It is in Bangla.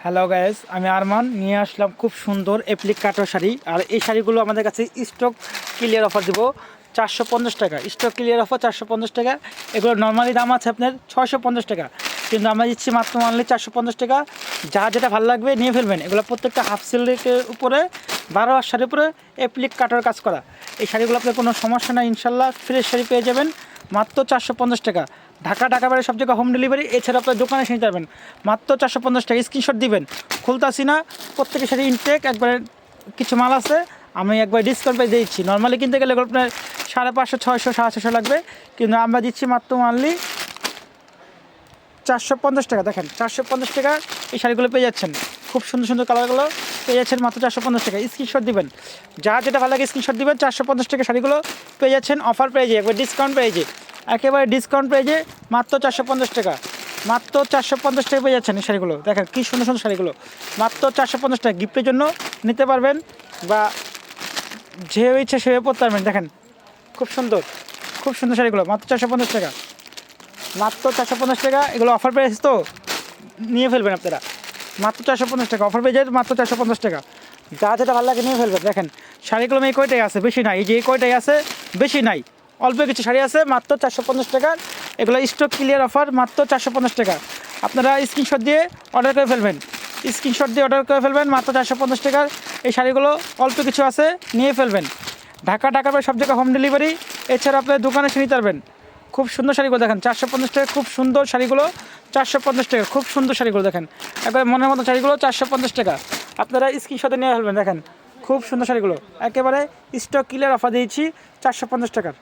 হ্যালো গাইস, আমি আরমান নিয়ে আসলাম খুব সুন্দর অ্যাপ্লিক কাটো শাড়ি। আর এই শাড়িগুলো আমাদের কাছে স্টক ক্লিয়ার অফার দেবো 450 টাকা। স্টক ক্লিয়ার অফার 450 টাকা। এগুলো নর্মালি দাম আছে আপনার 650 টাকা, কিন্তু আমরা দিচ্ছি মাত্র অনলি 450 টাকা। যা যেটা ভালো লাগবে নিয়ে ফেলবেন। এগুলো প্রত্যেকটা হাফ সিল্কের উপরে 12 আর শাড়ির উপরে অ্যাপ্লিক কাটোর কাজ করা। এই শাড়িগুলো আপনার কোনো সমস্যা নাই, ইনশাল্লাহ ফ্রেশ শাড়ি পেয়ে যাবেন মাত্র 450 টাকা। ঢাকা বাইরে সব জায়গায় হোম ডেলিভারি। এছাড়া আপনার দোকানে এসে নিতে পারবেন মাত্র 450 টাকা। স্ক্রিনশট দিবেন, খুলতাছি না, প্রত্যেকের সাথে ইনটেক একবারে কিছু মাল আছে, আমি একবার ডিসকাউন্ট পেয়ে দিচ্ছি। নর্মালি কিনতে গেলে আপনার 550, 600, 750 লাগবে, কিন্তু আমরা দিচ্ছি মাত্র অনলি 450 টাকা। দেখেন 450 টাকা এই শাড়িগুলো পেয়ে যাচ্ছেন। খুব সুন্দর সুন্দর কালারগুলো পেয়ে যাচ্ছেন মাত্র 450 টাকা। স্ক্রিনশট দিবেন, যা যেটা ভালো লাগে স্ক্রিনশট দিবেন। 450 টাকা শাড়িগুলো পেয়ে যাচ্ছেন অফার পেয়েছে, একবার ডিসকাউন্ট পেয়েছে, একেবারে ডিসকাউন্ট পেয়েছে মাত্র 450 টাকা। মাত্র 450 টাকা পেয়ে যাচ্ছেন এই শাড়িগুলো। দেখেন কী সুন্দর সুন্দর শাড়িগুলো মাত্র 450 টাকা। গিফটের জন্য নিতে পারবেন বা যে ইচ্ছে সেভাবে পরতে পারবেন। দেখেন খুব সুন্দর খুব সুন্দর শাড়িগুলো মাত্র 450 টাকা। মাত্র 450 টাকা। এগুলো অফার প্রাইস তো নিয়ে ফেলবেন আপনারা মাত্র 450 টাকা। অফার পেয়ে যায় মাত্র 450 টাকা। যা যেটা ভালো লাগে নিয়ে ফেলবেন। দেখেন শাড়িগুলো এই কয়টাই আছে, বেশি নাই। এই যে এই কয়টাই আছে, বেশি নাই, অল্প কিছু শাড়ি আছে মাত্র 450 টাকার। এগুলো স্টক ক্লিয়ার অফার মাত্র 450 টাকা। আপনারা স্ক্রিনশট দিয়ে অর্ডার করে ফেলবেন, স্ক্রিনশট দিয়ে অর্ডার করে ফেলবেন মাত্র 450 টাকার। এই শাড়িগুলো অল্প কিছু আছে, নিয়ে ফেলবেন। ঢাকা বাইরে সব জায়গায় হোম ডেলিভারি। এছাড়া আপনার দোকানে এসে নিতে পারবেন। খুব সুন্দর শাড়িগুলো দেখেন 450 টাকা। খুব সুন্দর শাড়িগুলো 450 টাকা। খুব সুন্দর শাড়িগুলো দেখেন, একবারে মনের মতো শাড়িগুলো 450 টাকা। আপনারা স্ক্রিনশটে নিয়ে ফেলবেন। দেখেন খুব সুন্দর শাড়িগুলো, একেবারে স্টক ক্লিয়ার অফার দিয়েছি 450 টাকার।